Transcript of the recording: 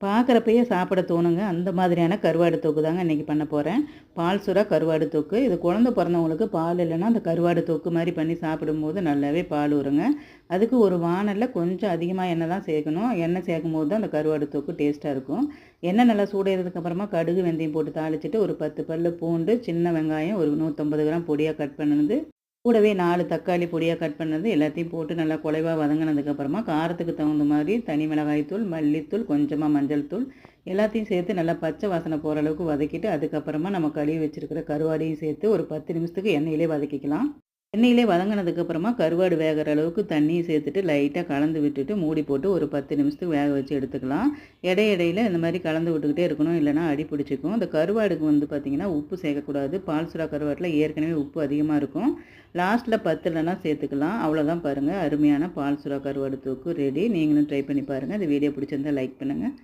பார்க்குறப்பயே சாப்பிட தோணுங்க. அந்த மாதிரியான கருவாடு தொக்கு தாங்க இன்றைக்கி பண்ண போகிறேன். பால் சுறா கருவாடு தொக்கு. இது குழந்த பிறந்தவங்களுக்கு பால் இல்லைன்னா அந்த கருவாடு தொக்கு மாதிரி பண்ணி சாப்பிடும்போது நல்லாவே பால் வருங்க. அதுக்கு ஒரு வாணல்ல கொஞ்சம் அதிகமாக எண்ணெய் தான் சேர்க்கணும். எண்ணெய் சேர்க்கும்போது தான் அந்த கருவாடு தொக்கு டேஸ்ட்டாக இருக்கும். எண்ணெய் நல்லா சூடேறதுக்கப்புறமா கடுகு, வெந்தயம் போட்டு தாளிச்சிட்டு ஒரு 10 பல்லு பூண்டு, சின்ன வெங்காயம் ஒரு 150 கிராம் பொடியாக கட் பண்ணுனது, கூடவே 4 தக்காளி பொடியாக கட் பண்ணது எல்லாத்தையும் போட்டு நல்லா குழைவா வதங்கினதுக்கப்புறமா காரத்துக்கு தகுந்த மாதிரி தனி மிளகாய்த்தூள், மல்லித்தூள், கொஞ்சமாக மஞ்சள் தூள் எல்லாத்தையும் சேர்த்து நல்லா பச்சை வாசனை போகிற அளவுக்கு வதக்கிட்டு அதுக்கப்புறமா நம்ம கழுவி வச்சுருக்கிற கருவாடையும் சேர்த்து ஒரு 10 நிமிஷத்துக்கு எண்ணெயிலே வதக்கிக்கலாம். எண்ணெயிலே வதங்கினதுக்கப்புறமா கருவாடு வேகிற அளவுக்கு தண்ணியும் சேர்த்துட்டு லைட்டாக கலந்து விட்டுட்டு மூடி போட்டு ஒரு 10 நிமிஷத்துக்கு வேக வச்சு எடுத்துக்கலாம். இடையில இந்த மாதிரி கலந்து விட்டுக்கிட்டே இருக்கணும், இல்லைனா அடி பிடிச்சிக்கும். இந்த கருவாடுக்கு பார்த்திங்கன்னா உப்பு சேர்க்கக்கூடாது. பால் சுறா கருவாட்டில் ஏற்கனவே உப்பு அதிகமாக இருக்கும். லாஸ்ட்டில் 10 இல்லைனா சேர்த்துக்கலாம். அவ்வளோதான் பாருங்கள், அருமையான பால் சுறா கருவாடு தொக்கு ரெடி. நீங்களும் ட்ரை பண்ணி பாருங்கள். இந்த வீடியோ பிடிச்சிருந்தால் லைக் பண்ணுங்கள்.